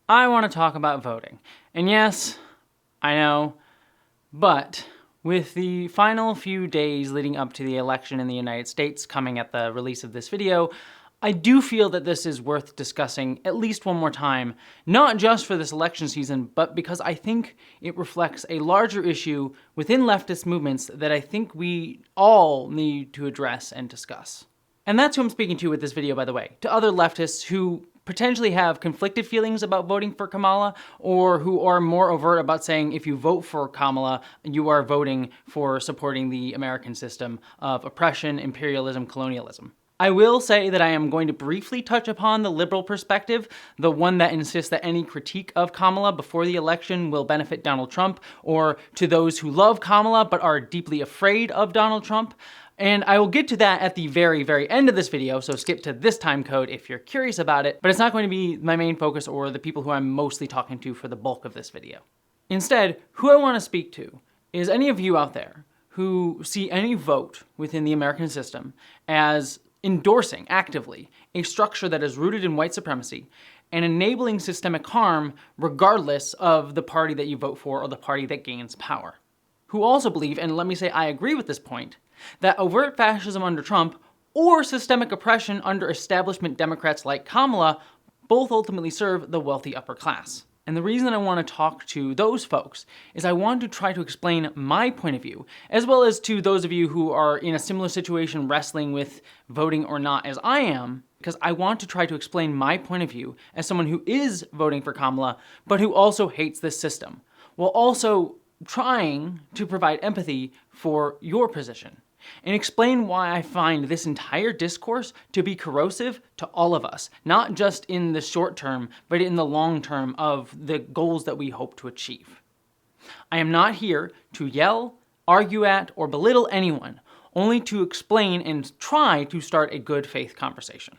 I want to talk about voting. And yes, I know, but with the final few days leading up to the election in the United States coming at the release of this video, I do feel that this is worth discussing at least one more time, not just for this election season, but because I think it reflects a larger issue within leftist movements that I think we all need to address and discuss. And that's who I'm speaking to with this video, by the way, to other leftists who potentially have conflicted feelings about voting for Kamala, or who are more overt about saying if you vote for Kamala, you are voting for supporting the American system of oppression, imperialism, colonialism. I will say that I am going to briefly touch upon the liberal perspective, the one that insists that any critique of Kamala before the election will benefit Donald Trump, or to those who love Kamala but are deeply afraid of Donald Trump. And I will get to that at the very, very end of this video, so skip to this time code if you're curious about it, but it's not going to be my main focus or the people who I'm mostly talking to for the bulk of this video. Instead, who I want to speak to is any of you out there who see any vote within the American system as endorsing actively a structure that is rooted in white supremacy and enabling systemic harm regardless of the party that you vote for or the party that gains power. Who also believe, and let me say I agree with this point, that overt fascism under Trump or systemic oppression under establishment Democrats like Kamala both ultimately serve the wealthy upper class. And the reason I want to talk to those folks is I want to try to explain my point of view, as well as to those of you who are in a similar situation wrestling with voting or not as I am, because I want to try to explain my point of view as someone who is voting for Kamala, but who also hates this system, while also trying to provide empathy for your position, and explain why I find this entire discourse to be corrosive to all of us, not just in the short term, but in the long term of the goals that we hope to achieve. I am not here to yell, argue at, or belittle anyone, only to explain and try to start a good faith conversation.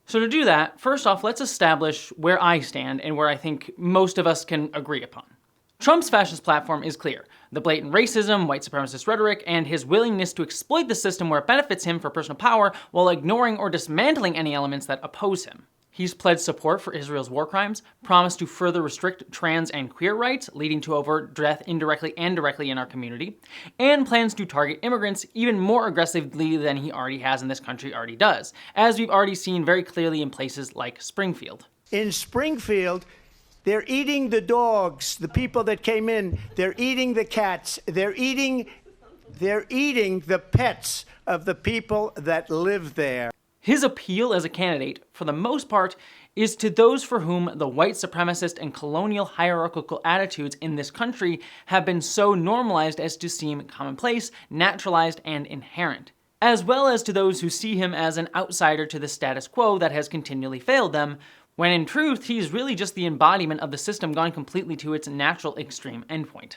So to do that, first off, let's establish where I stand and where I think most of us can agree upon. Trump's fascist platform is clear: the blatant racism, white supremacist rhetoric, and his willingness to exploit the system where it benefits him for personal power while ignoring or dismantling any elements that oppose him. He's pledged support for Israel's war crimes, promised to further restrict trans and queer rights, leading to overt death indirectly and directly in our community, and plans to target immigrants even more aggressively than he already has and this country already does, as we've already seen very clearly in places like Springfield. In Springfield, they're eating the dogs, the people that came in. They're eating the cats. They're eating the pets of the people that live there. His appeal as a candidate, for the most part, is to those for whom the white supremacist and colonial hierarchical attitudes in this country have been so normalized as to seem commonplace, naturalized, and inherent, as well as to those who see him as an outsider to the status quo that has continually failed them, when in truth, he's really just the embodiment of the system gone completely to its natural extreme endpoint.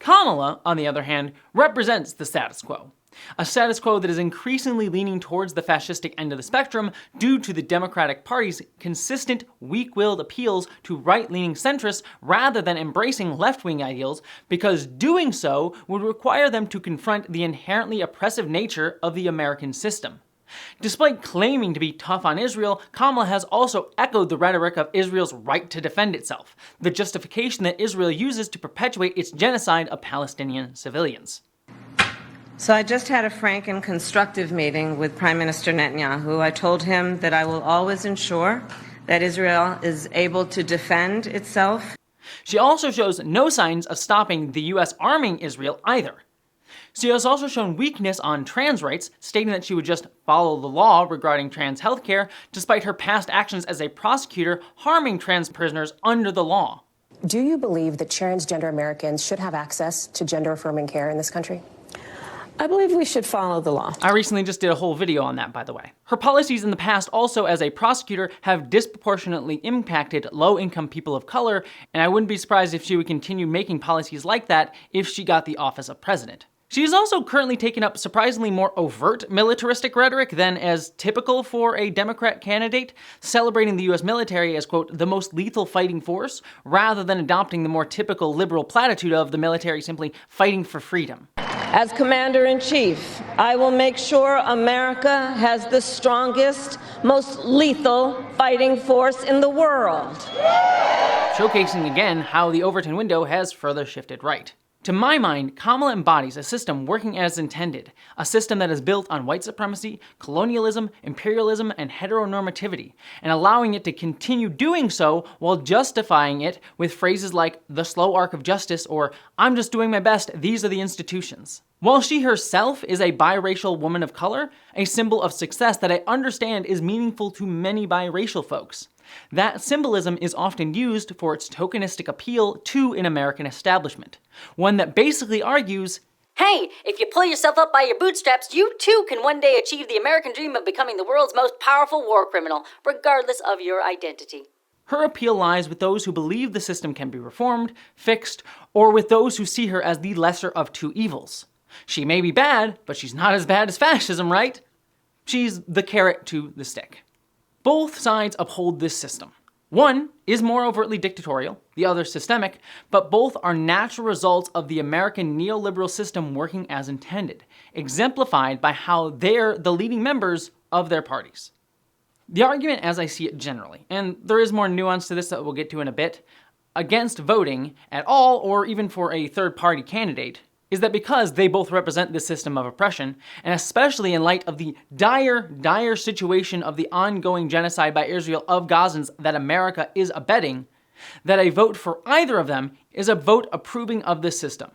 Kamala, on the other hand, represents the status quo. A status quo that is increasingly leaning towards the fascistic end of the spectrum due to the Democratic Party's consistent, weak-willed appeals to right-leaning centrists rather than embracing left-wing ideals, because doing so would require them to confront the inherently oppressive nature of the American system. Despite claiming to be tough on Israel, Kamala has also echoed the rhetoric of Israel's right to defend itself, the justification that Israel uses to perpetuate its genocide of Palestinian civilians. So I just had a frank and constructive meeting with Prime Minister Netanyahu. I told him that I will always ensure that Israel is able to defend itself. She also shows no signs of stopping the U.S. arming Israel either. She has also shown weakness on trans rights, stating that she would just follow the law regarding trans healthcare, despite her past actions as a prosecutor harming trans prisoners under the law. Do you believe that transgender Americans should have access to gender-affirming care in this country? I believe we should follow the law. I recently just did a whole video on that, by the way. Her policies in the past also as a prosecutor have disproportionately impacted low-income people of color, and I wouldn't be surprised if she would continue making policies like that if she got the office of president. She has also currently taken up surprisingly more overt militaristic rhetoric than as typical for a Democrat candidate, celebrating the US military as, quote, the most lethal fighting force, rather than adopting the more typical liberal platitude of the military simply fighting for freedom. As Commander-in-Chief, I will make sure America has the strongest, most lethal fighting force in the world. showcasing again how the Overton window has further shifted right. To my mind, Kamala embodies a system working as intended, a system that is built on white supremacy, colonialism, imperialism, and heteronormativity, and allowing it to continue doing so while justifying it with phrases like the slow arc of justice or I'm just doing my best, these are the institutions. While she herself is a biracial woman of color, a symbol of success that I understand is meaningful to many biracial folks, that symbolism is often used for its tokenistic appeal to an American establishment, one that basically argues, hey, if you pull yourself up by your bootstraps, you too can one day achieve the American dream of becoming the world's most powerful war criminal, regardless of your identity. Her appeal lies with those who believe the system can be reformed, fixed, or with those who see her as the lesser of two evils. She may be bad, but she's not as bad as fascism, right? She's the carrot to the stick. Both sides uphold this system. One is more overtly dictatorial, the other systemic, but both are natural results of the American neoliberal system working as intended, exemplified by how they're the leading members of their parties. The argument as I see it generally, and there is more nuance to this that we'll get to in a bit, against voting at all or even for a third-party candidate is that because they both represent this system of oppression, and especially in light of the dire situation of the ongoing genocide by Israel of Gazans that America is abetting, that a vote for either of them is a vote approving of this system.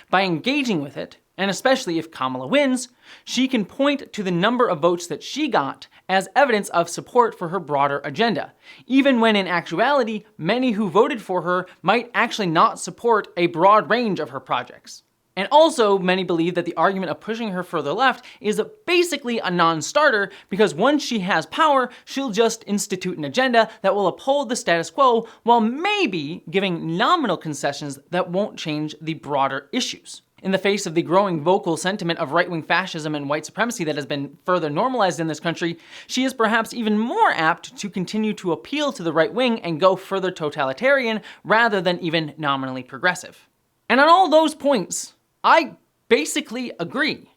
By engaging with it, and especially if Kamala wins, she can point to the number of votes that she got as evidence of support for her broader agenda, even when in actuality, many who voted for her might actually not support a broad range of her projects. And also, many believe that the argument of pushing her further left is basically a non-starter because once she has power, she'll just institute an agenda that will uphold the status quo while maybe giving nominal concessions that won't change the broader issues. In the face of the growing vocal sentiment of right-wing fascism and white supremacy that has been further normalized in this country, she is perhaps even more apt to continue to appeal to the right wing and go further totalitarian rather than even nominally progressive. And on all those points, I basically agree.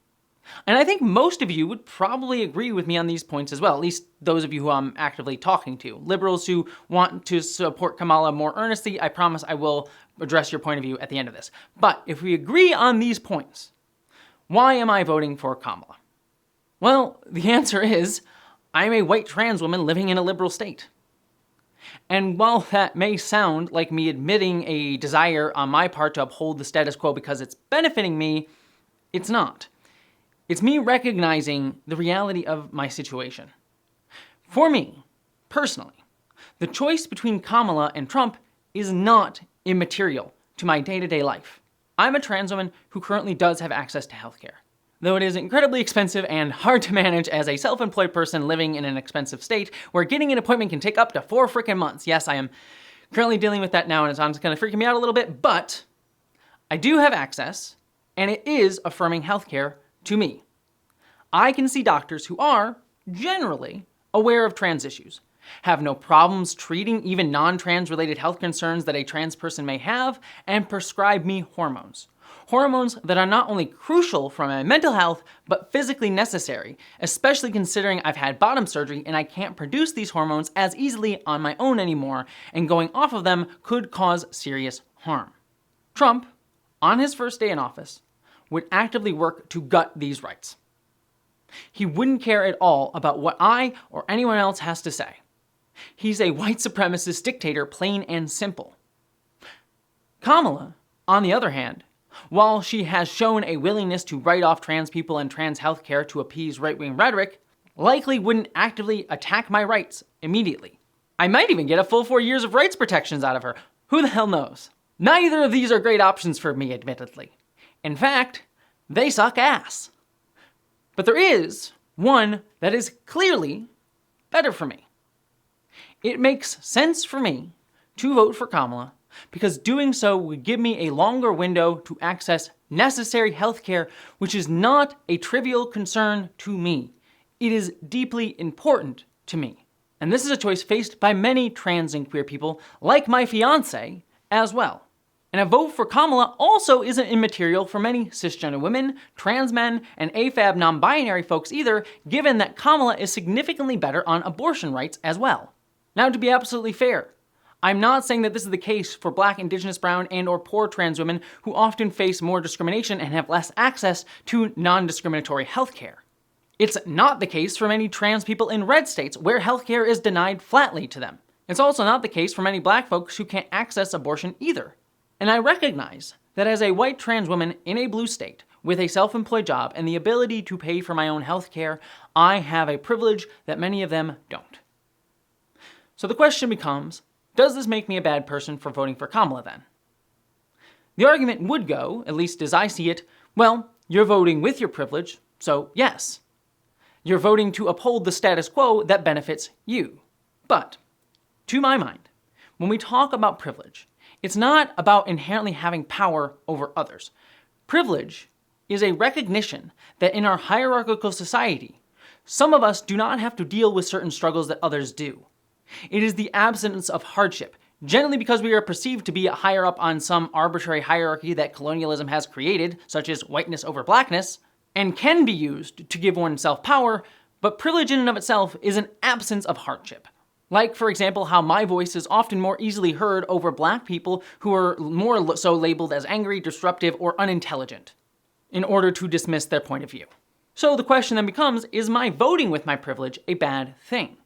And I think most of you would probably agree with me on these points as well, at least those of you who I'm actively talking to. Liberals who want to support Kamala more earnestly, I promise I will address your point of view at the end of this. But if we agree on these points, why am I voting for Kamala? Well, the answer is, I'm a white trans woman living in a liberal state. And while that may sound like me admitting a desire on my part to uphold the status quo because it's benefiting me, it's not. It's me recognizing the reality of my situation. For me, personally, the choice between Kamala and Trump is not immaterial to my day-to-day life. I'm a trans woman who currently does have access to healthcare, though it is incredibly expensive and hard to manage as a self-employed person living in an expensive state where getting an appointment can take up to 4 freaking months. Yes, I am currently dealing with that now and it's honestly kind of freaking me out a little bit, but I do have access and it is affirming healthcare to me. I can see doctors who are, generally, aware of trans issues, have no problems treating even non-trans related health concerns that a trans person may have, and prescribe me hormones. Hormones that are not only crucial for my mental health, but physically necessary, especially considering I've had bottom surgery and I can't produce these hormones as easily on my own anymore, and going off of them could cause serious harm. Trump, on his first day in office, would actively work to gut these rights. He wouldn't care at all about what I or anyone else has to say. He's a white supremacist dictator, plain and simple. Kamala, on the other hand, while she has shown a willingness to write off trans people and trans healthcare to appease right-wing rhetoric, likely wouldn't actively attack my rights immediately. I might even get a full 4 years of rights protections out of her. Who the hell knows? Neither of these are great options for me, admittedly. In fact, they suck ass. But there is one that is clearly better for me. It makes sense for me to vote for Kamala because doing so would give me a longer window to access necessary healthcare, which is not a trivial concern to me. It is deeply important to me. And this is a choice faced by many trans and queer people, like my fiance, as well. And a vote for Kamala also isn't immaterial for many cisgender women, trans men, and AFAB non-binary folks either, given that Kamala is significantly better on abortion rights as well. Now, to be absolutely fair, I'm not saying that this is the case for Black, Indigenous, Brown, and or poor trans women who often face more discrimination and have less access to non-discriminatory healthcare. It's not the case for many trans people in red states where healthcare is denied flatly to them. It's also not the case for many Black folks who can't access abortion either. And I recognize that as a white trans woman in a blue state with a self-employed job and the ability to pay for my own healthcare, I have a privilege that many of them don't. So the question becomes, does this make me a bad person for voting for Kamala then? The argument would go, at least as I see it, well, you're voting with your privilege, so yes. You're voting to uphold the status quo that benefits you. But, to my mind, when we talk about privilege, it's not about inherently having power over others. Privilege is a recognition that in our hierarchical society, some of us do not have to deal with certain struggles that others do. It is the absence of hardship, generally because we are perceived to be higher up on some arbitrary hierarchy that colonialism has created, such as whiteness over blackness, and can be used to give oneself power, but privilege in and of itself is an absence of hardship. Like, for example, how my voice is often more easily heard over Black people who are more so labeled as angry, disruptive, or unintelligent, in order to dismiss their point of view. So the question then becomes, is my voting with my privilege a bad thing?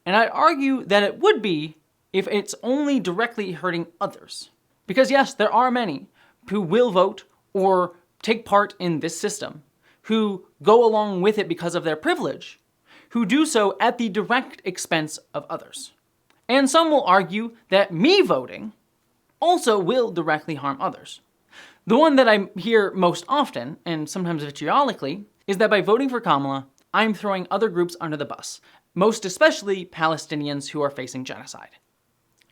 And I'd argue that it would be if it's only directly hurting others. Because yes, there are many who will vote or take part in this system, who go along with it because of their privilege, who do so at the direct expense of others. And some will argue that me voting also will directly harm others. The one that I hear most often, and sometimes vitriolically, is that by voting for Kamala, I'm throwing other groups under the bus, most especially Palestinians who are facing genocide.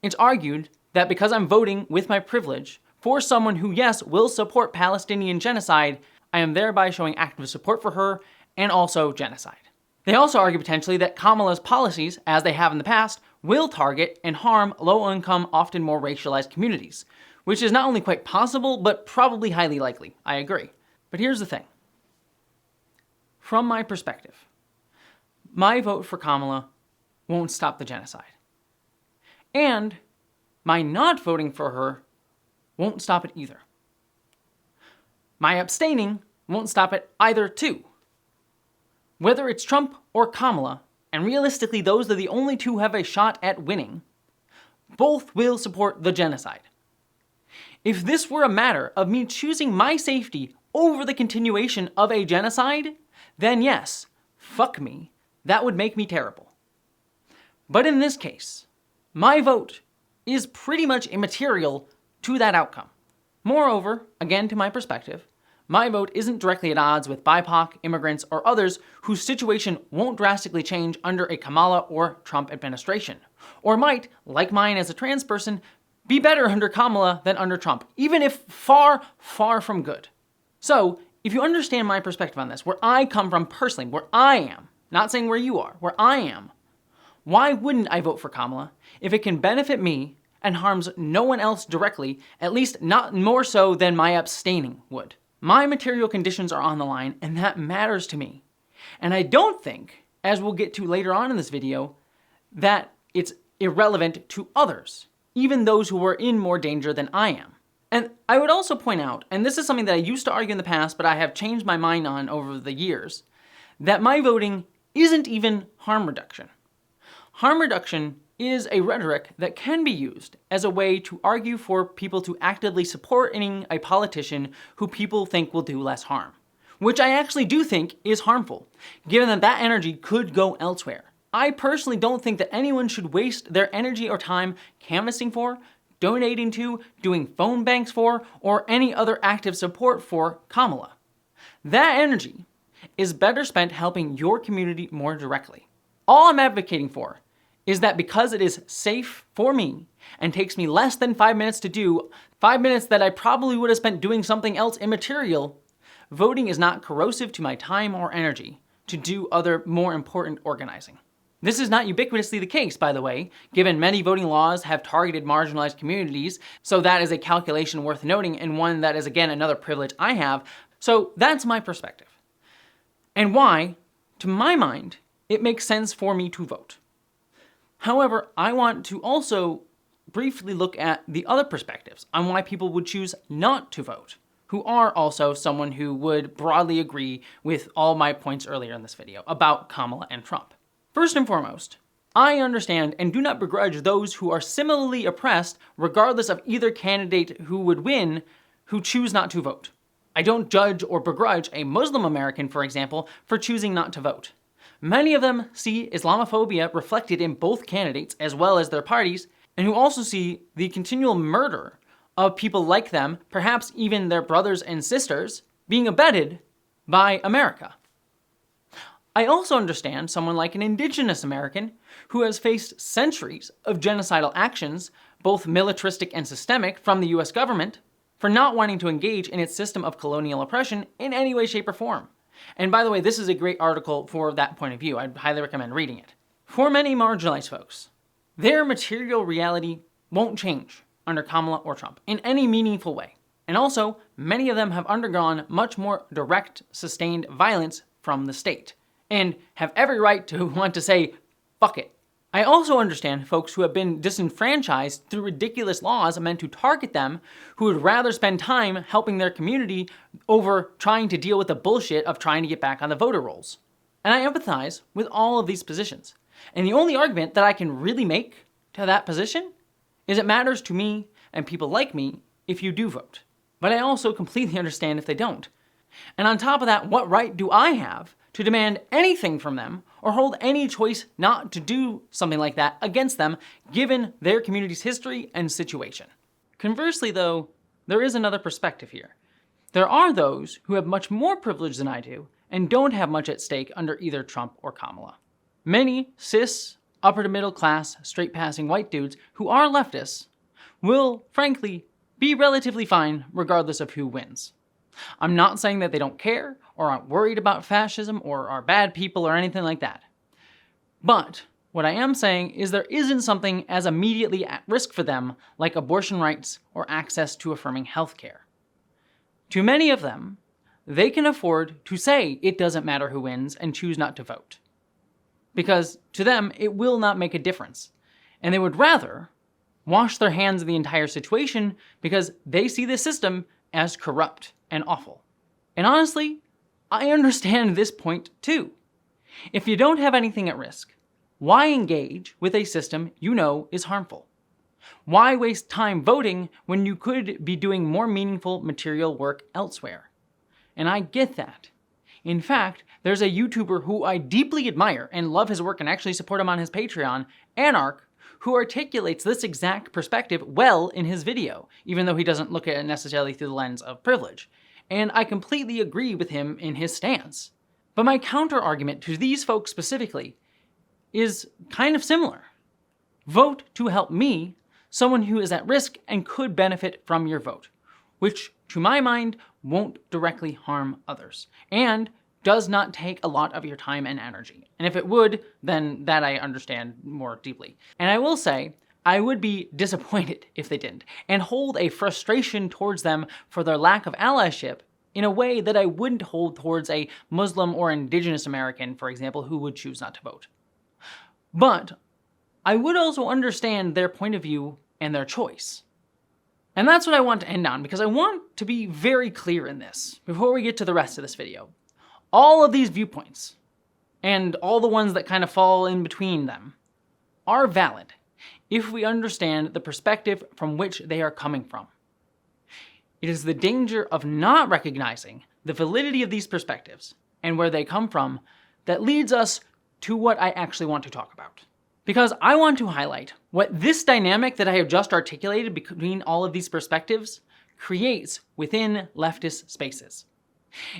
It's argued that because I'm voting with my privilege for someone who, yes, will support Palestinian genocide, I am thereby showing active support for her and also genocide. They also argue potentially that Kamala's policies, as they have in the past, will target and harm low-income, often more racialized communities, which is not only quite possible, but probably highly likely. I agree. But here's the thing. From my perspective, my vote for Kamala won't stop the genocide. And my not voting for her won't stop it either. My abstaining won't stop it either too. Whether it's Trump or Kamala, and realistically those are the only two who have a shot at winning, both will support the genocide. If this were a matter of me choosing my safety over the continuation of a genocide, then yes, fuck me, that would make me terrible. But in this case, my vote is pretty much immaterial to that outcome. Moreover, again to my perspective, my vote isn't directly at odds with BIPOC, immigrants, or others whose situation won't drastically change under a Kamala or Trump administration, or might, like mine as a trans person, be better under Kamala than under Trump, even if far, far from good. So, if you understand my perspective on this, where I come from personally, where I am, not saying where you are, where I am, why wouldn't I vote for Kamala if it can benefit me and harms no one else directly, at least not more so than my abstaining would? My material conditions are on the line, and that matters to me. And I don't think, as we'll get to later on in this video, that it's irrelevant to others, even those who are in more danger than I am. And I would also point out, and this is something that I used to argue in the past, but I have changed my mind on over the years, that my voting isn't even harm reduction. Harm reduction is a rhetoric that can be used as a way to argue for people to actively supporting a politician who people think will do less harm, which I actually do think is harmful, given that that energy could go elsewhere. I personally don't think that anyone should waste their energy or time canvassing for, donating to, doing phone banks for, or any other active support for Kamala. That energy is better spent helping your community more directly. All I'm advocating for is that because it is safe for me and takes me less than 5 minutes to do, 5 minutes that I probably would have spent doing something else immaterial, voting is not corrosive to my time or energy to do other more important organizing. This is not ubiquitously the case, by the way, given many voting laws have targeted marginalized communities, so that is a calculation worth noting and one that is again another privilege I have. So that's my perspective. And why, to my mind, it makes sense for me to vote. However, I want to also briefly look at the other perspectives on why people would choose not to vote, who are also someone who would broadly agree with all my points earlier in this video about Kamala and Trump. First and foremost, I understand and do not begrudge those who are similarly oppressed, regardless of either candidate who would win, who choose not to vote. I don't judge or begrudge a Muslim American, for example, for choosing not to vote. Many of them see Islamophobia reflected in both candidates as well as their parties, and who also see the continual murder of people like them, perhaps even their brothers and sisters, being abetted by America. I also understand someone like an indigenous American who has faced centuries of genocidal actions, both militaristic and systemic, from the US government, for not wanting to engage in its system of colonial oppression in any way, shape, or form. And by the way, this is a great article for that point of view. I'd highly recommend reading it. For many marginalized folks, their material reality won't change under Kamala or Trump in any meaningful way. And also, many of them have undergone much more direct, sustained violence from the state, and have every right to want to say, fuck it. I also understand folks who have been disenfranchised through ridiculous laws meant to target them, who would rather spend time helping their community over trying to deal with the bullshit of trying to get back on the voter rolls. And I empathize with all of these positions. And the only argument that I can really make to that position is it matters to me and people like me if you do vote. But I also completely understand if they don't. And on top of that, what right do I have to demand anything from them or hold any choice not to do something like that against them, given their community's history and situation? Conversely, though, there is another perspective here. There are those who have much more privilege than I do and don't have much at stake under either Trump or Kamala. Many cis, upper to middle class, straight-passing white dudes who are leftists will, frankly, be relatively fine regardless of who wins. I'm not saying that they don't care or aren't worried about fascism or are bad people or anything like that. But what I am saying is there isn't something as immediately at risk for them like abortion rights or access to affirming healthcare. To many of them, they can afford to say it doesn't matter who wins and choose not to vote. Because to them, it will not make a difference. And they would rather wash their hands of the entire situation because they see the system as corrupt and awful. And honestly, I understand this point too. If you don't have anything at risk, why engage with a system you know is harmful? Why waste time voting when you could be doing more meaningful material work elsewhere? And I get that. In fact, there's a YouTuber who I deeply admire and love his work and actually support him on his Patreon, Anarch, who articulates this exact perspective well in his video, even though he doesn't look at it necessarily through the lens of privilege. And I completely agree with him in his stance. But my counter-argument to these folks specifically is kind of similar. Vote to help me, someone who is at risk and could benefit from your vote, which, to my mind, won't directly harm others, and does not take a lot of your time and energy. And if it would, then that I understand more deeply. And I will say, I would be disappointed if they didn't, and hold a frustration towards them for their lack of allyship in a way that I wouldn't hold towards a Muslim or indigenous American, for example, who would choose not to vote. But I would also understand their point of view and their choice. And that's what I want to end on, because I want to be very clear in this before we get to the rest of this video. All of these viewpoints, and all the ones that kind of fall in between them, are valid if we understand the perspective from which they are coming from. It is the danger of not recognizing the validity of these perspectives and where they come from that leads us to what I actually want to talk about. Because I want to highlight what this dynamic that I have just articulated between all of these perspectives creates within leftist spaces.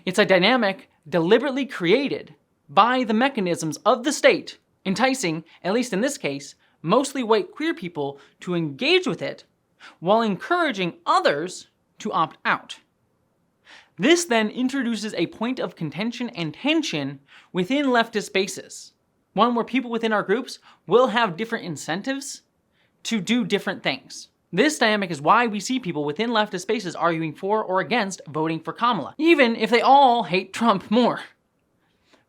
It's a dynamic deliberately created by the mechanisms of the state, enticing, at least in this case, mostly white queer people to engage with it, while encouraging others to opt out. This then introduces a point of contention and tension within leftist spaces, one where people within our groups will have different incentives to do different things. This dynamic is why we see people within leftist spaces arguing for or against voting for Kamala, even if they all hate Trump more.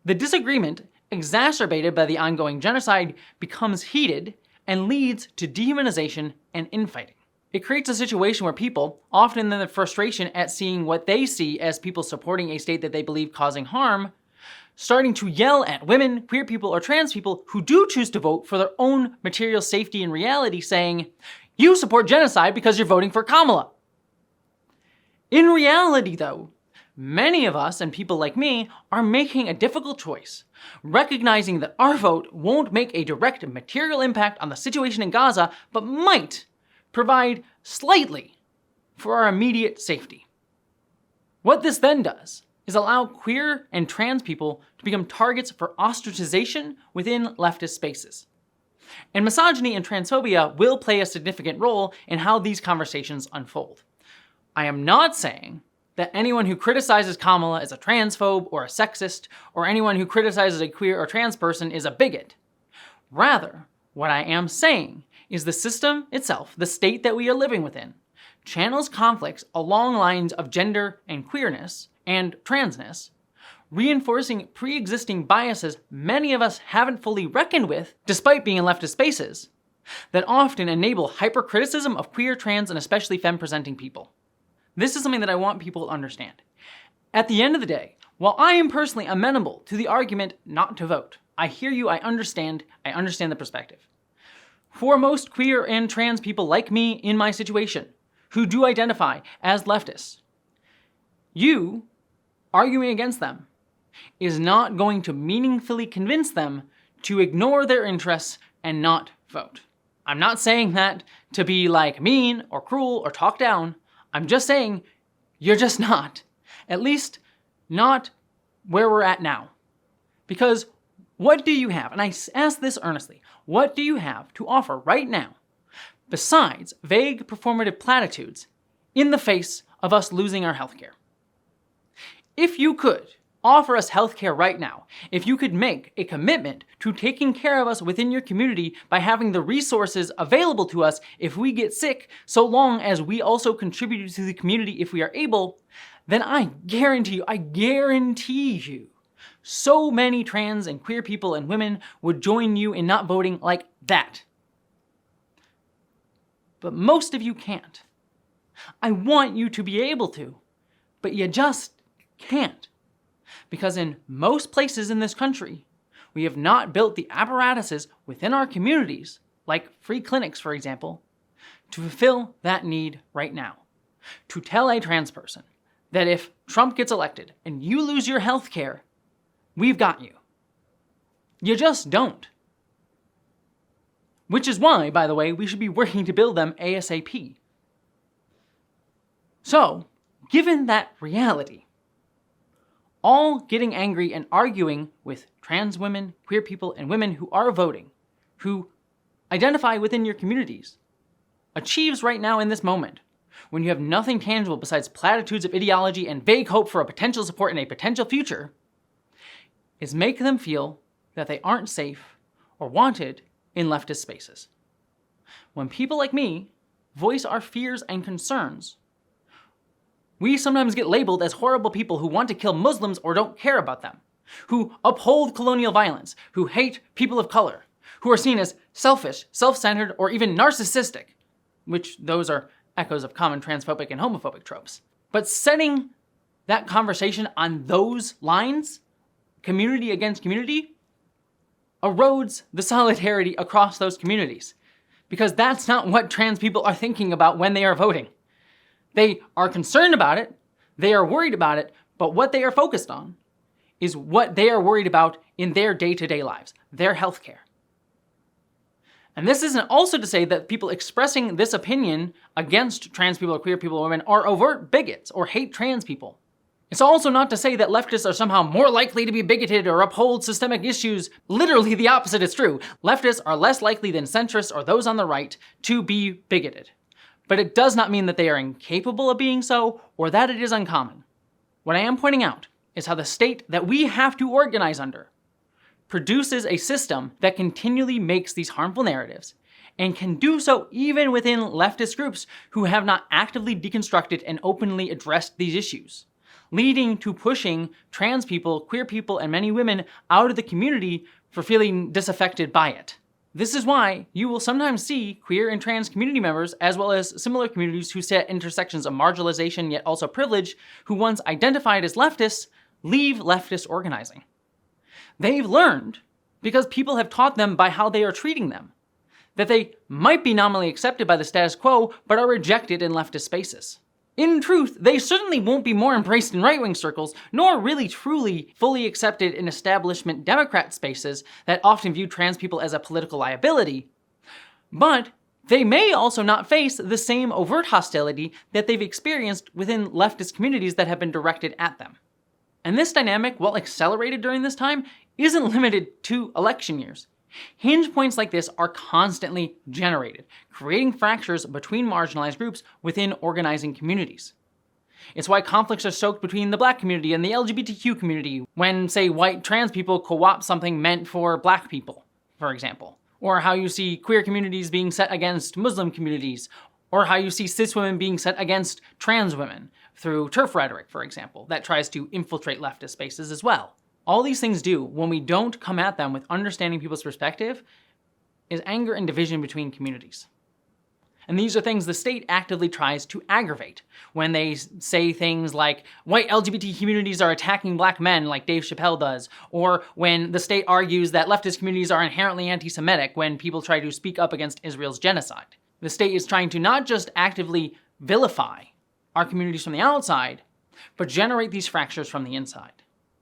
The disagreement, exacerbated by the ongoing genocide, becomes heated, and leads to dehumanization and infighting. It creates a situation where people, often in their frustration at seeing what they see as people supporting a state that they believe causing harm, starting to yell at women, queer people, or trans people who do choose to vote for their own material safety and reality, saying, "You support genocide because you're voting for Kamala." In reality, though, many of us, and people like me, are making a difficult choice, recognizing that our vote won't make a direct material impact on the situation in Gaza, but might provide slightly for our immediate safety. What this then does is allow queer and trans people to become targets for ostracization within leftist spaces. And misogyny and transphobia will play a significant role in how these conversations unfold. I am not saying that anyone who criticizes Kamala is a transphobe or a sexist, or anyone who criticizes a queer or trans person is a bigot. Rather, what I am saying is the system itself, the state that we are living within, channels conflicts along lines of gender and queerness and transness, reinforcing pre-existing biases many of us haven't fully reckoned with, despite being in leftist spaces, that often enable hypercriticism of queer, trans, and especially femme-presenting people. This is something that I want people to understand. At the end of the day, while I am personally amenable to the argument not to vote, I hear you, I understand the perspective. For most queer and trans people like me in my situation, who do identify as leftists, you arguing against them is not going to meaningfully convince them to ignore their interests and not vote. I'm not saying that to be like mean or cruel or talk down. I'm just saying you're just not. At least not where we're at now. Because what do you have? And I ask this earnestly. What do you have to offer right now besides vague performative platitudes in the face of us losing our healthcare? If you could offer us healthcare right now, if you could make a commitment to taking care of us within your community by having the resources available to us if we get sick, so long as we also contribute to the community if we are able, then I guarantee you, so many trans and queer people and women would join you in not voting like that. But most of you can't. I want you to be able to, but you just can't. Because in most places in this country, we have not built the apparatuses within our communities, like free clinics, for example, to fulfill that need right now. To tell a trans person that if Trump gets elected and you lose your health care, we've got you. You just don't. Which is why, by the way, we should be working to build them ASAP. So, given that reality, all getting angry and arguing with trans women, queer people, and women who are voting, who identify within your communities, achieves right now in this moment, when you have nothing tangible besides platitudes of ideology and vague hope for a potential support in a potential future, is make them feel that they aren't safe or wanted in leftist spaces. When people like me voice our fears and concerns, we sometimes get labeled as horrible people who want to kill Muslims or don't care about them, who uphold colonial violence, who hate people of color, who are seen as selfish, self-centered, or even narcissistic, which those are echoes of common transphobic and homophobic tropes. But setting that conversation on those lines, community against community, erodes the solidarity across those communities. Because that's not what trans people are thinking about when they are voting. They are concerned about it, they are worried about it, but what they are focused on is what they are worried about in their day-to-day lives, their healthcare. And this isn't also to say that people expressing this opinion against trans people or queer people or women are overt bigots or hate trans people. It's also not to say that leftists are somehow more likely to be bigoted or uphold systemic issues. Literally the opposite is true. Leftists are less likely than centrists or those on the right to be bigoted. But it does not mean that they are incapable of being so or that it is uncommon. What I am pointing out is how the state that we have to organize under produces a system that continually makes these harmful narratives and can do so even within leftist groups who have not actively deconstructed and openly addressed these issues, leading to pushing trans people, queer people, and many women out of the community for feeling disaffected by it. This is why you will sometimes see queer and trans community members, as well as similar communities who sit at intersections of marginalization yet also privilege, who once identified as leftists, leave leftist organizing. They've learned, because people have taught them by how they are treating them, that they might be nominally accepted by the status quo, but are rejected in leftist spaces. In truth, they certainly won't be more embraced in right-wing circles, nor really truly fully accepted in establishment Democrat spaces that often view trans people as a political liability. But they may also not face the same overt hostility that they've experienced within leftist communities that have been directed at them. And this dynamic, while accelerated during this time, isn't limited to election years. Hinge points like this are constantly generated, creating fractures between marginalized groups within organizing communities. It's why conflicts are stoked between the Black community and the LGBTQ community when, say, white trans people co-opt something meant for Black people, for example. Or how you see queer communities being set against Muslim communities, or how you see cis women being set against trans women through TERF rhetoric, for example, that tries to infiltrate leftist spaces as well. All these things do, when we don't come at them with understanding people's perspective, is anger and division between communities. And these are things the state actively tries to aggravate when they say things like, white LGBT communities are attacking Black men like Dave Chappelle does, or when the state argues that leftist communities are inherently anti-Semitic when people try to speak up against Israel's genocide. The state is trying to not just actively vilify our communities from the outside, but generate these fractures from the inside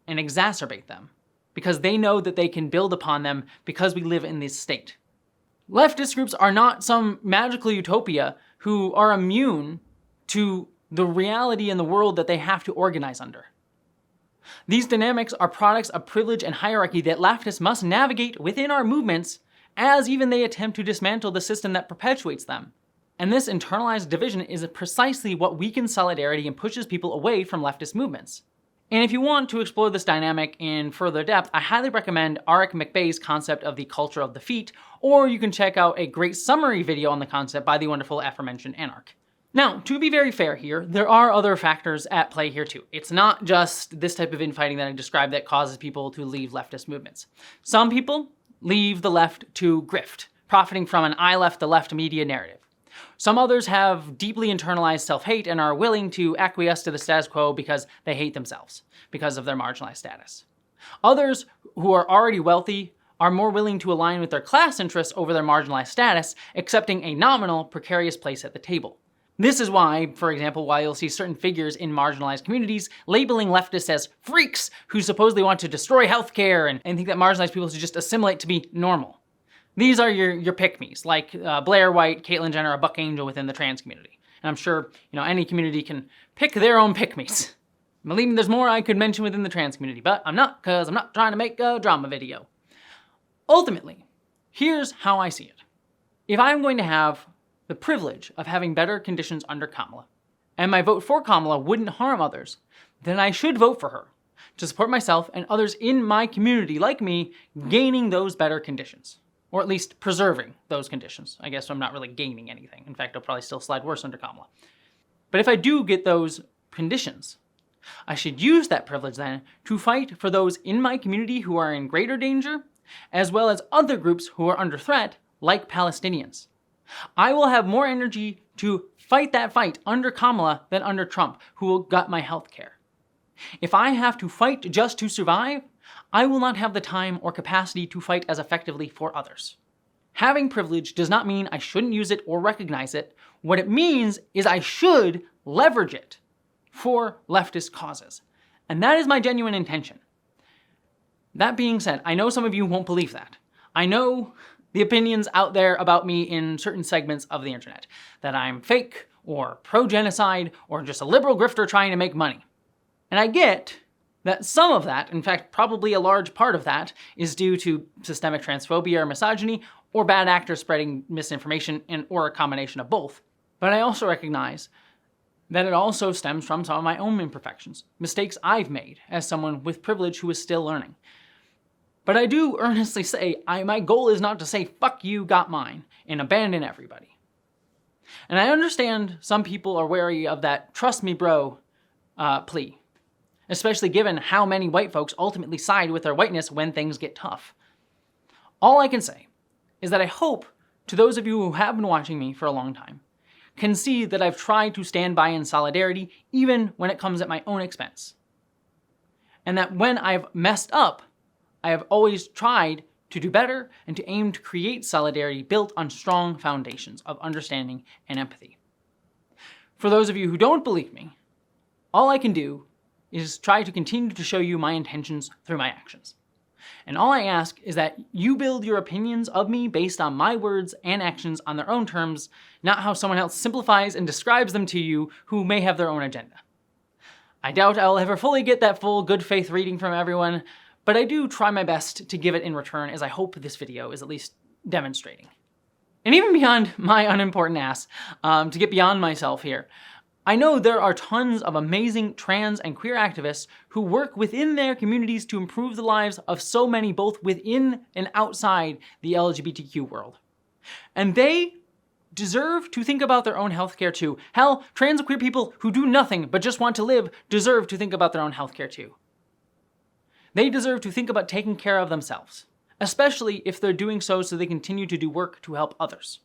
and exacerbate them, because they know that they can build upon them because we live in this state. Leftist groups are not some magical utopia who are immune to the reality in the world that they have to organize under. These dynamics are products of privilege and hierarchy that leftists must navigate within our movements as even they attempt to dismantle the system that perpetuates them. And this internalized division is precisely what weakens solidarity and pushes people away from leftist movements. And if you want to explore this dynamic in further depth, I highly recommend Arik McBay's concept of the culture of the feet, or you can check out a great summary video on the concept by the wonderful aforementioned Anarch. Now, to be very fair here, there are other factors at play here too. It's not just this type of infighting that I described that causes people to leave leftist movements. Some people leave the left to grift, profiting from an I left the left media narrative. Some others have deeply internalized self-hate and are willing to acquiesce to the status quo because they hate themselves, because of their marginalized status. Others, who are already wealthy, are more willing to align with their class interests over their marginalized status, accepting a nominal, precarious place at the table. This is why, for example, why you'll see certain figures in marginalized communities labeling leftists as freaks who supposedly want to destroy healthcare and think that marginalized people should just assimilate to be normal. These are your pick-me's, like Blair White, Caitlyn Jenner, or Buck Angel within the trans community. And I'm sure any community can pick their own pick-me's. Believe me, there's more I could mention within the trans community, but I'm not, because I'm not trying to make a drama video. Ultimately, here's how I see it. If I'm going to have the privilege of having better conditions under Kamala, and my vote for Kamala wouldn't harm others, then I should vote for her to support myself and others in my community like me gaining those better conditions. Or at least preserving those conditions. I guess I'm not really gaining anything. In fact, I'll probably still slide worse under Kamala. But if I do get those conditions, I should use that privilege then to fight for those in my community who are in greater danger, as well as other groups who are under threat, like Palestinians. I will have more energy to fight that fight under Kamala than under Trump, who will gut my health care. If I have to fight just to survive, I will not have the time or capacity to fight as effectively for others. Having privilege does not mean I shouldn't use it or recognize it. What it means is I should leverage it for leftist causes. And that is my genuine intention. That being said, I know some of you won't believe that. I know the opinions out there about me in certain segments of the internet, that I'm fake or pro-genocide or just a liberal grifter trying to make money. And I get that some of that, in fact, probably a large part of that, is due to systemic transphobia or misogyny, or bad actors spreading misinformation, or a combination of both. But I also recognize that it also stems from some of my own imperfections, mistakes I've made as someone with privilege who is still learning. But I do earnestly say, my goal is not to say, fuck you, got mine, and abandon everybody. And I understand some people are wary of that trust me bro plea. Especially given how many white folks ultimately side with their whiteness when things get tough. All I can say is that I hope to those of you who have been watching me for a long time can see that I've tried to stand by in solidarity even when it comes at my own expense. And that when I've messed up, I have always tried to do better and to aim to create solidarity built on strong foundations of understanding and empathy. For those of you who don't believe me, all I can do is try to continue to show you my intentions through my actions. And all I ask is that you build your opinions of me based on my words and actions on their own terms, not how someone else simplifies and describes them to you who may have their own agenda. I doubt I'll ever fully get that full good faith reading from everyone, but I do try my best to give it in return, as I hope this video is at least demonstrating. And even beyond my unimportant ass, to get beyond myself here, I know there are tons of amazing trans and queer activists who work within their communities to improve the lives of so many both within and outside the LGBTQ world. And they deserve to think about their own healthcare too. Hell, trans and queer people who do nothing but just want to live deserve to think about their own healthcare too. They deserve to think about taking care of themselves, especially if they're doing so they continue to do work to help others.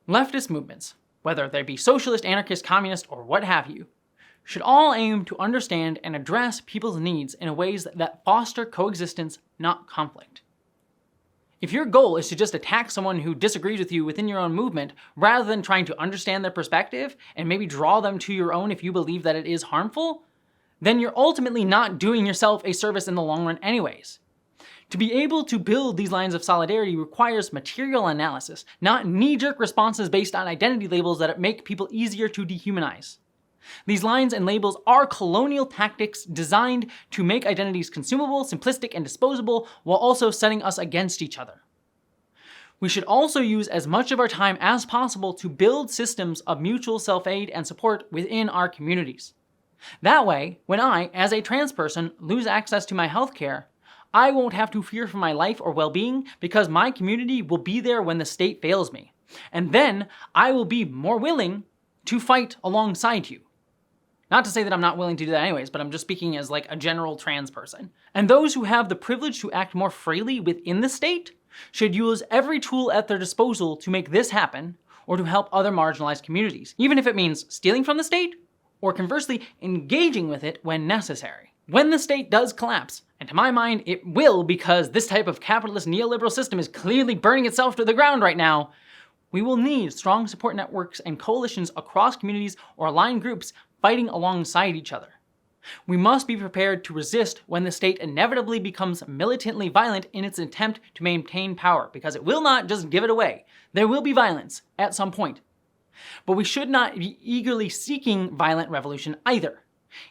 Leftist movements, whether they be socialist, anarchist, communist, or what have you, should all aim to understand and address people's needs in ways that foster coexistence, not conflict. If your goal is to just attack someone who disagrees with you within your own movement, rather than trying to understand their perspective and maybe draw them to your own if you believe that it is harmful, then you're ultimately not doing yourself a service in the long run anyways. To be able to build these lines of solidarity requires material analysis, not knee-jerk responses based on identity labels that make people easier to dehumanize. These lines and labels are colonial tactics designed to make identities consumable, simplistic, and disposable, while also setting us against each other. We should also use as much of our time as possible to build systems of mutual self-aid and support within our communities. That way, when I, as a trans person, lose access to my healthcare, I won't have to fear for my life or well-being because my community will be there when the state fails me. And then I will be more willing to fight alongside you. Not to say that I'm not willing to do that anyways, but I'm just speaking as like a general trans person. And those who have the privilege to act more freely within the state should use every tool at their disposal to make this happen or to help other marginalized communities, even if it means stealing from the state or conversely engaging with it when necessary. When the state does collapse, and to my mind it will because this type of capitalist neoliberal system is clearly burning itself to the ground right now, we will need strong support networks and coalitions across communities or aligned groups fighting alongside each other. We must be prepared to resist when the state inevitably becomes militantly violent in its attempt to maintain power, because it will not just give it away. There will be violence at some point. But we should not be eagerly seeking violent revolution either.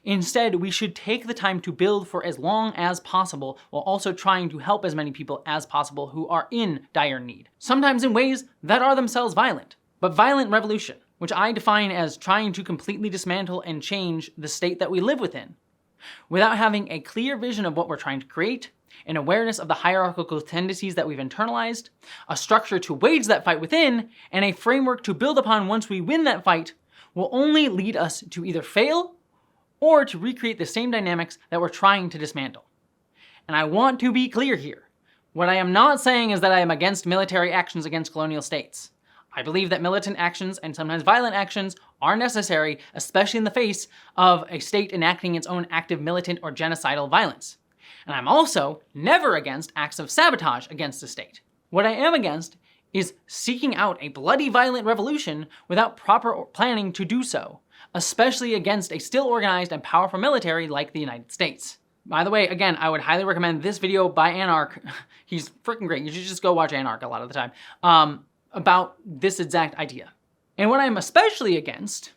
Instead, we should take the time to build for as long as possible while also trying to help as many people as possible who are in dire need, sometimes in ways that are themselves violent. But violent revolution, which I define as trying to completely dismantle and change the state that we live within, without having a clear vision of what we're trying to create, an awareness of the hierarchical tendencies that we've internalized, a structure to wage that fight within, and a framework to build upon once we win that fight, will only lead us to either fail or to recreate the same dynamics that we're trying to dismantle. And I want to be clear here. What I am not saying is that I am against military actions against colonial states. I believe that militant actions and sometimes violent actions are necessary, especially in the face of a state enacting its own active militant or genocidal violence. And I'm also never against acts of sabotage against the state. What I am against is seeking out a bloody violent revolution without proper planning to do so, especially against a still organized and powerful military like the United States. By the way, again, I would highly recommend this video by Anarch. He's freaking great. You should just go watch Anarch a lot of the time. About this exact idea. And what I'm especially against,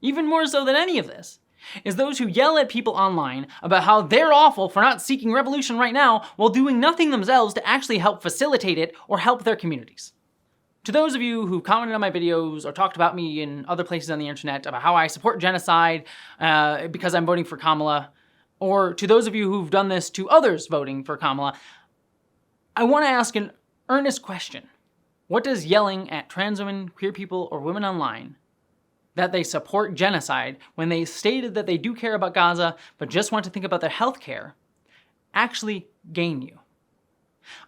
even more so than any of this, is those who yell at people online about how they're awful for not seeking revolution right now while doing nothing themselves to actually help facilitate it or help their communities. To those of you who commented on my videos or talked about me in other places on the internet about how I support genocide because I'm voting for Kamala, or to those of you who've done this to others voting for Kamala, I want to ask an earnest question. What does yelling at trans women, queer people, or women online that they support genocide when they stated that they do care about Gaza but just want to think about their health care actually gain you?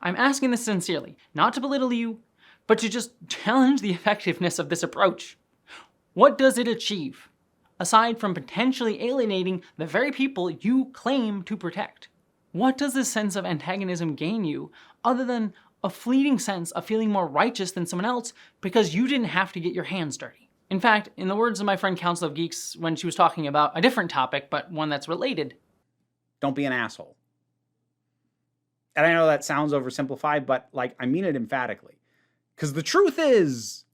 I'm asking this sincerely, not to belittle you, but to just challenge the effectiveness of this approach. What does it achieve, aside from potentially alienating the very people you claim to protect? What does this sense of antagonism gain you, other than a fleeting sense of feeling more righteous than someone else because you didn't have to get your hands dirty? In fact, in the words of my friend Council of Geeks when she was talking about a different topic, but one that's related, don't be an asshole. And I know that sounds oversimplified, but like, I mean it emphatically. Because the truth is,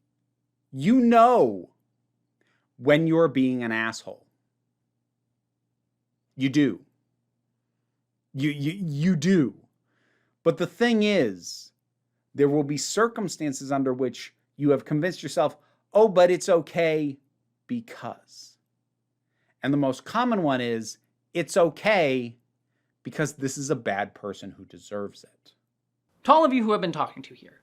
you know when you're being an asshole. You do. You do. But the thing is, there will be circumstances under which you have convinced yourself, oh, but it's okay because. And the most common one is, it's okay because this is a bad person who deserves it. To all of you who I've been talking to here,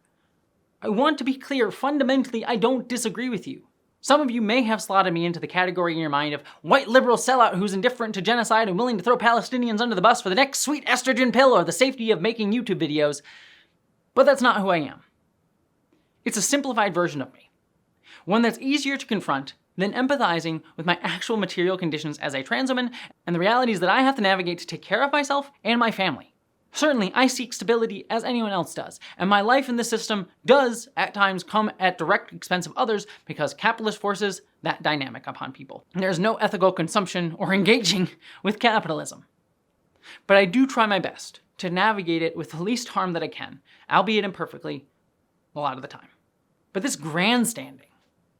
I want to be clear, fundamentally, I don't disagree with you. Some of you may have slotted me into the category in your mind of white liberal sellout who's indifferent to genocide and willing to throw Palestinians under the bus for the next sweet estrogen pill or the safety of making YouTube videos, but that's not who I am. It's a simplified version of me. One that's easier to confront than empathizing with my actual material conditions as a trans woman and the realities that I have to navigate to take care of myself and my family. Certainly, I seek stability as anyone else does, and my life in this system does, at times, come at direct expense of others because capitalist forces that dynamic upon people. There's no ethical consumption or engaging with capitalism. But I do try my best to navigate it with the least harm that I can, albeit imperfectly, a lot of the time. But this grandstanding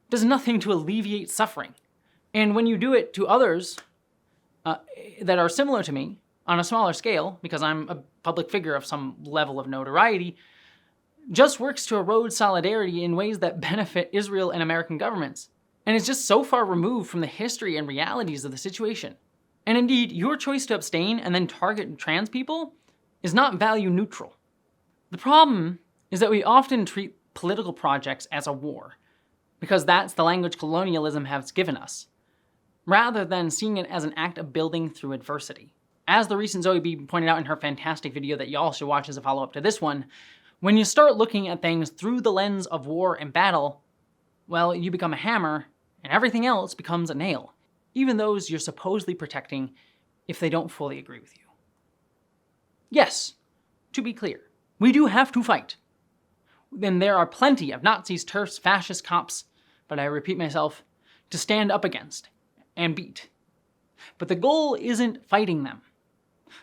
does nothing to alleviate suffering. And when you do it to others that are similar to me, on a smaller scale, because I'm a public figure of some level of notoriety, just works to erode solidarity in ways that benefit Israel and American governments. And it's just so far removed from the history and realities of the situation. And indeed, your choice to abstain and then target trans people is not value neutral. The problem is that we often treat political projects as a war, because that's the language colonialism has given us, rather than seeing it as an act of building through adversity. As the recent Zoe B pointed out in her fantastic video that y'all should watch as a follow-up to this one, when you start looking at things through the lens of war and battle, well, you become a hammer, and everything else becomes a nail, even those you're supposedly protecting if they don't fully agree with you. Yes, to be clear, we do have to fight. Then there are plenty of Nazis, TERFs, fascist cops, but I repeat myself, to stand up against and beat. But the goal isn't fighting them.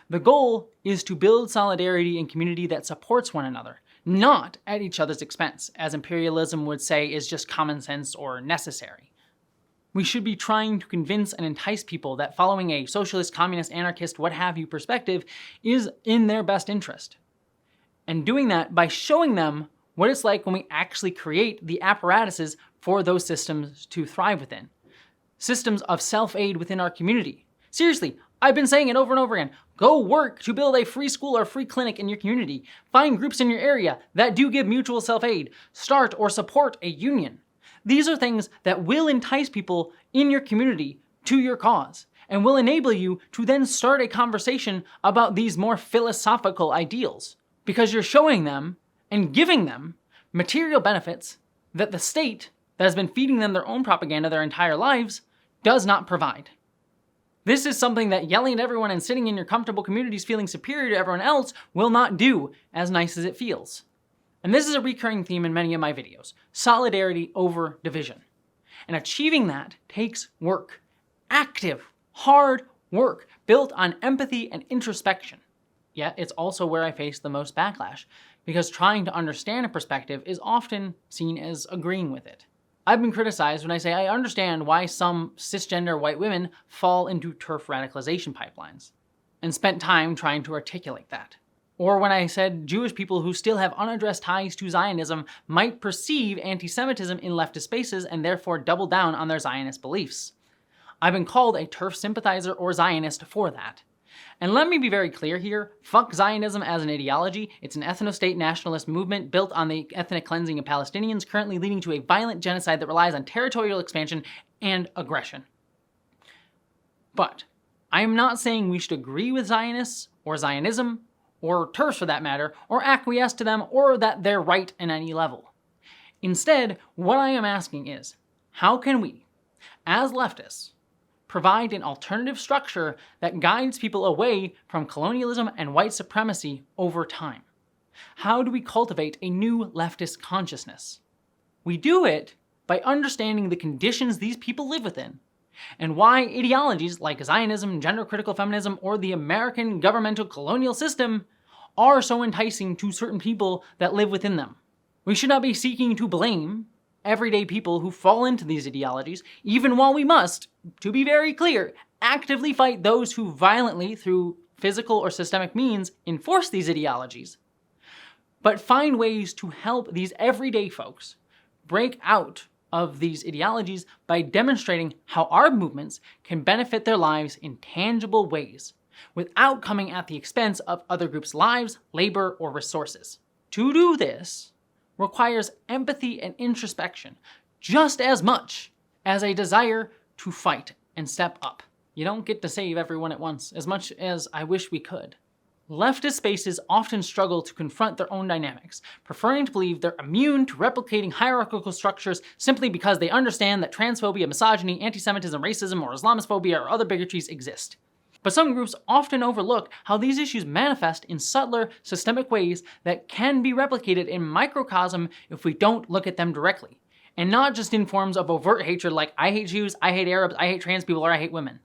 The goal is to build solidarity and community that supports one another, not at each other's expense, as imperialism would say is just common sense or necessary. We should be trying to convince and entice people that following a socialist, communist, anarchist, what have you perspective is in their best interest. And doing that by showing them what it's like when we actually create the apparatuses for those systems to thrive within. Systems of self-aid within our community. Seriously, I've been saying it over and over again. Go work to build a free school or free clinic in your community. Find groups in your area that do give mutual self-aid. Start or support a union. These are things that will entice people in your community to your cause and will enable you to then start a conversation about these more philosophical ideals, because you're showing them and giving them material benefits that the state that has been feeding them their own propaganda their entire lives does not provide. This is something that yelling at everyone and sitting in your comfortable communities feeling superior to everyone else will not do, as nice as it feels. And this is a recurring theme in many of my videos, solidarity over division. And achieving that takes work, active, hard work, built on empathy and introspection. Yet it's also where I face the most backlash, because trying to understand a perspective is often seen as agreeing with it. I've been criticized when I say I understand why some cisgender white women fall into TERF radicalization pipelines, and spent time trying to articulate that. Or when I said Jewish people who still have unaddressed ties to Zionism might perceive anti-Semitism in leftist spaces and therefore double down on their Zionist beliefs. I've been called a TERF sympathizer or Zionist for that. And let me be very clear here, fuck Zionism as an ideology. It's an ethno-state nationalist movement built on the ethnic cleansing of Palestinians, currently leading to a violent genocide that relies on territorial expansion and aggression. But I am not saying we should agree with Zionists, or Zionism, or TERFs for that matter, or acquiesce to them, or that they're right in any level. Instead, what I am asking is, how can we, as leftists, provide an alternative structure that guides people away from colonialism and white supremacy over time? How do we cultivate a new leftist consciousness? We do it by understanding the conditions these people live within, and why ideologies like Zionism, gender-critical feminism, or the American governmental colonial system are so enticing to certain people that live within them. We should not be seeking to blame everyday people who fall into these ideologies, even while we must, to be very clear, actively fight those who violently, through physical or systemic means, enforce these ideologies. But find ways to help these everyday folks break out of these ideologies by demonstrating how our movements can benefit their lives in tangible ways, without coming at the expense of other groups' lives, labor, or resources. To do this requires empathy and introspection just as much as a desire to fight and step up. You don't get to save everyone at once, as much as I wish we could. Leftist spaces often struggle to confront their own dynamics, preferring to believe they're immune to replicating hierarchical structures simply because they understand that transphobia, misogyny, anti-Semitism, racism, or Islamophobia or other bigotries exist. But some groups often overlook how these issues manifest in subtler, systemic ways that can be replicated in microcosm if we don't look at them directly, and not just in forms of overt hatred like I hate Jews, I hate Arabs, I hate trans people, or I hate women.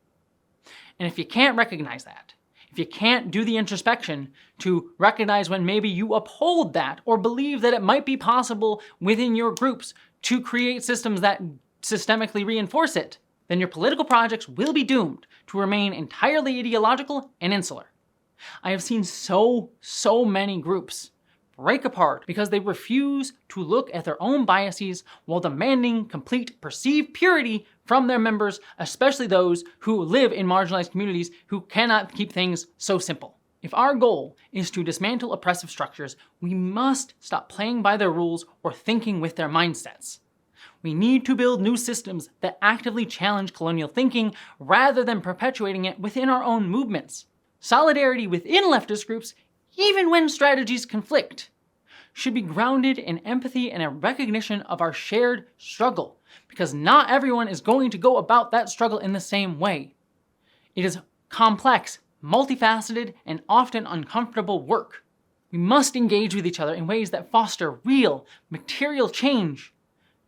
And if you can't recognize that, if you can't do the introspection to recognize when maybe you uphold that or believe that it might be possible within your groups to create systems that systemically reinforce it, then your political projects will be doomed to remain entirely ideological and insular. I have seen so many groups break apart because they refuse to look at their own biases while demanding complete perceived purity from their members, especially those who live in marginalized communities who cannot keep things so simple. If our goal is to dismantle oppressive structures, we must stop playing by their rules or thinking with their mindsets. We need to build new systems that actively challenge colonial thinking rather than perpetuating it within our own movements. Solidarity within leftist groups, even when strategies conflict, should be grounded in empathy and a recognition of our shared struggle, because not everyone is going to go about that struggle in the same way. It is complex, multifaceted, and often uncomfortable work. We must engage with each other in ways that foster real, material change,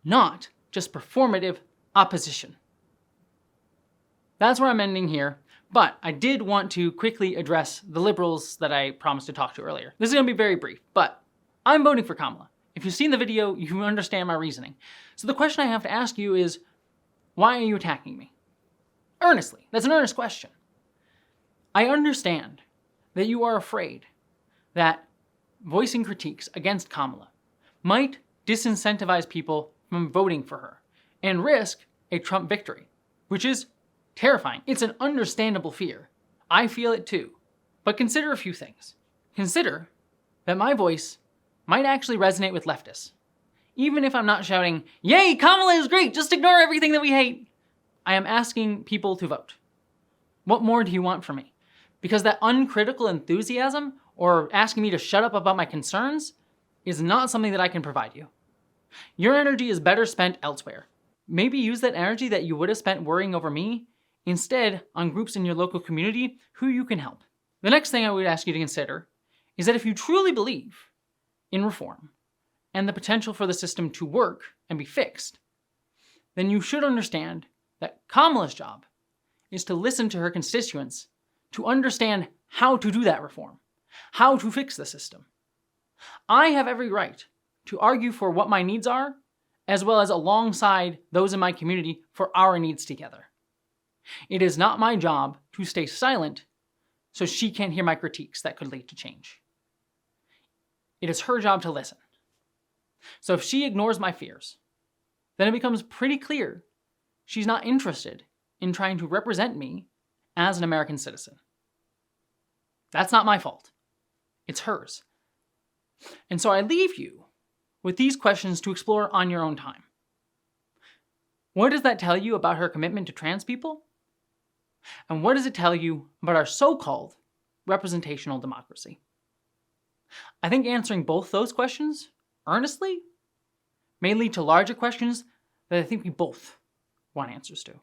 not just performative opposition. That's where I'm ending here, but I did want to quickly address the liberals that I promised to talk to earlier. This is going to be very brief, but I'm voting for Kamala. If you've seen the video, you understand my reasoning. So the question I have to ask you is, why are you attacking me? Earnestly. That's an earnest question. I understand that you are afraid that voicing critiques against Kamala might disincentivize people from voting for her and risk a Trump victory, which is terrifying. It's an understandable fear. I feel it too. But consider a few things. Consider that my voice might actually resonate with leftists. Even if I'm not shouting, "Yay, Kamala is great, just ignore everything that we hate," I am asking people to vote. What more do you want from me? Because that uncritical enthusiasm or asking me to shut up about my concerns is not something that I can provide you. Your energy is better spent elsewhere. Maybe use that energy that you would have spent worrying over me instead on groups in your local community who you can help. The next thing I would ask you to consider is that if you truly believe in reform and the potential for the system to work and be fixed, then you should understand that Kamala's job is to listen to her constituents to understand how to do that reform, how to fix the system. I have every right to argue for what my needs are, as well as alongside those in my community for our needs together. It is not my job to stay silent so she can't hear my critiques that could lead to change. It is her job to listen. So if she ignores my fears, then it becomes pretty clear she's not interested in trying to represent me as an American citizen. That's not my fault. It's hers. And so I leave you with these questions to explore on your own time. What does that tell you about her commitment to trans people? And what does it tell you about our so-called representational democracy? I think answering both those questions earnestly may lead to larger questions that I think we both want answers to.